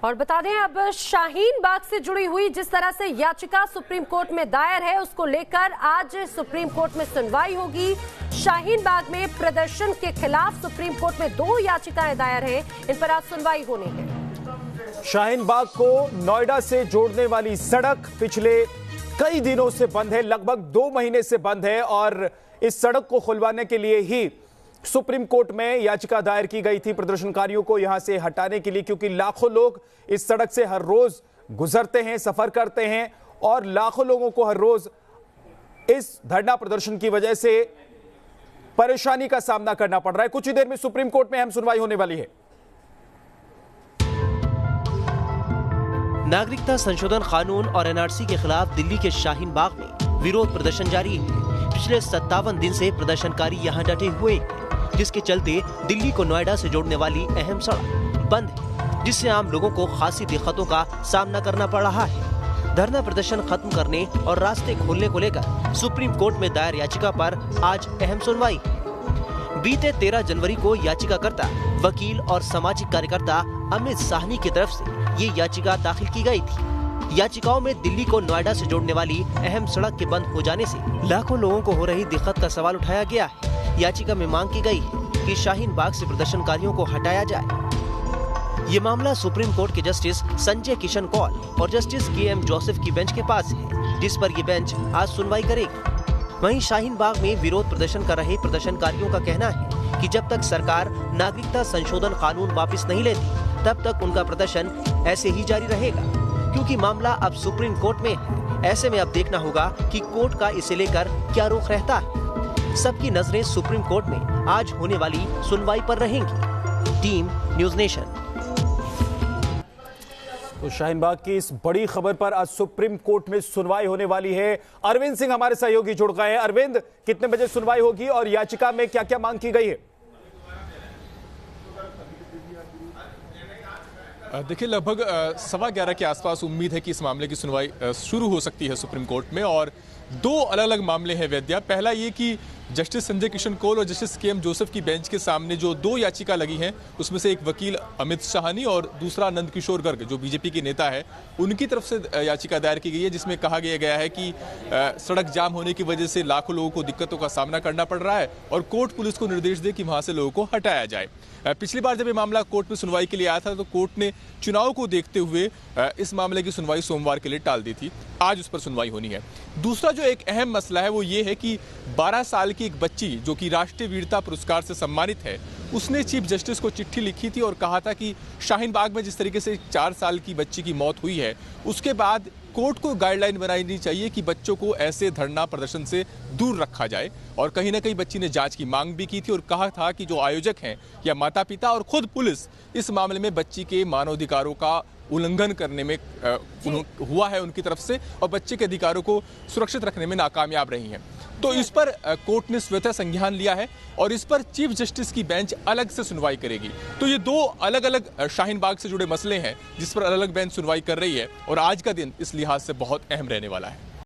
और बता दें, अब शाहीन बाग से जुड़ी हुई जिस तरह से याचिका सुप्रीम कोर्ट में दायर है, उसको लेकर आज सुप्रीम कोर्ट में सुनवाई होगी। शाहीन बाग में प्रदर्शन के खिलाफ सुप्रीम कोर्ट में 2 याचिकाएं दायर हैं, इन पर आज सुनवाई होनी है। शाहीन बाग को नोएडा से जोड़ने वाली सड़क पिछले कई दिनों से बंद है, लगभग 2 महीने से बंद है और इस सड़क को खुलवाने के लिए ही सुप्रीम कोर्ट में याचिका दायर की गई थी प्रदर्शनकारियों को यहां से हटाने के लिए, क्योंकि लाखों लोग इस सड़क से हर रोज गुजरते हैं, सफर करते हैं और लाखों लोगों को हर रोज इस धरना प्रदर्शन की वजह से परेशानी का सामना करना पड़ रहा है। कुछ ही देर में सुप्रीम कोर्ट में अहम सुनवाई होने वाली है। नागरिकता संशोधन कानून और एनआरसी के खिलाफ दिल्ली के शाहीन बाग में विरोध प्रदर्शन जारी है। पिछले 57 दिन से प्रदर्शनकारी यहां डटे हुए हैं, जिसके चलते दिल्ली को नोएडा से जोड़ने वाली अहम सड़क बंद है, जिससे आम लोगों को खासी दिक्कतों का सामना करना पड़ रहा है। धरना प्रदर्शन खत्म करने और रास्ते खोलने को लेकर सुप्रीम कोर्ट में दायर याचिका पर आज अहम सुनवाई है। बीते 13 जनवरी को याचिकाकर्ता, वकील और सामाजिक कार्यकर्ता अमित साहनी की तरफ से ये याचिका दाखिल की गई थी। याचिकाओं में दिल्ली को नोएडा से जोड़ने वाली अहम सड़क के बंद हो जाने से लाखों लोगों को हो रही दिक्कत का सवाल उठाया गया है। याचिका में मांग की गई है कि शाहीन बाग से प्रदर्शनकारियों को हटाया जाए। ये मामला सुप्रीम कोर्ट के जस्टिस संजय किशन कौल और जस्टिस KM जोसेफ की बेंच के पास है, जिस पर ये बेंच आज सुनवाई करेगी। वहीं शाहीन बाग में विरोध प्रदर्शन कर रहे प्रदर्शनकारियों का कहना है कि जब तक सरकार नागरिकता संशोधन कानून वापस नहीं लेती, तब तक उनका प्रदर्शन ऐसे ही जारी रहेगा, क्योंकि मामला अब सुप्रीम कोर्ट में है। ऐसे में अब देखना होगा कि कोर्ट का इसे लेकर क्या रुख रहता है। सबकी नजरें सुप्रीम कोर्ट में आज होने वाली सुनवाई पर रहेंगी। Team news nation. तो शाहीन बाग की इस बड़ी खबर पर आज सुप्रीम कोर्ट में सुनवाई होने वाली है। अरविंद सिंह हमारे सहयोगी जुड़ गए हैं। अरविंद, कितने बजे सुनवाई होगी और याचिका में क्या क्या मांग की गई है? देखिए, लगभग 11:15 के आसपास उम्मीद है कि इस मामले की सुनवाई शुरू हो सकती है सुप्रीम कोर्ट में। और 2 अलग अलग मामले हैं वैद्या। पहला ये कि जस्टिस संजय किशन कौल और जस्टिस KM जोसेफ की बेंच के सामने जो 2 याचिका लगी हैं, उसमें से एक वकील अमित साहनी और दूसरा नंद किशोर गर्ग जो बीजेपी के नेता है, उनकी तरफ से याचिका दायर की गई है, जिसमें कहा गया है कि सड़क जाम होने की वजह से लाखों लोगों को दिक्कतों का सामना करना पड़ रहा है और कोर्ट पुलिस को निर्देश दे कि वहां से लोगों को हटाया जाए। पिछली बार जब ये मामला कोर्ट में सुनवाई के लिए आया था, तो कोर्ट ने चुनाव को देखते हुए इस मामले की सुनवाई सोमवार के लिए टाल दी थी। आज उस पर सुनवाई होनी है। दूसरा जो एक अहम मसला है वो ये है कि 12 साल की एक बच्ची जो कि राष्ट्रीय वीरता पुरस्कार से सम्मानित है, उसने चीफ जस्टिस को चिट्ठी लिखी थी और कहा था कि शाहीन बाग में जिस तरीके से 4 साल की बच्ची की मौत हुई है, उसके बाद कोर्ट को गाइडलाइन बनानी चाहिए कि बच्चों को ऐसे धरना प्रदर्शन से दूर रखा जाए। और कहीं ना कहीं बच्ची ने जांच की मांग भी की थी और कहा था कि जो आयोजक हैं या माता पिता और खुद पुलिस इस मामले में बच्ची के मानवाधिकारों का उल्लंघन करने में हुआ है उनकी तरफ से और बच्चे के अधिकारों को सुरक्षित रखने में नाकामयाब रही हैं। तो इस पर कोर्ट ने स्वतः संज्ञान लिया है और इस पर चीफ जस्टिस की बेंच अलग से सुनवाई करेगी। तो ये 2 अलग अलग शाहीन बाग से जुड़े मसले हैं जिस पर अलग अलग बेंच सुनवाई कर रही है और आज का दिन इस लिहाज से बहुत अहम रहने वाला है।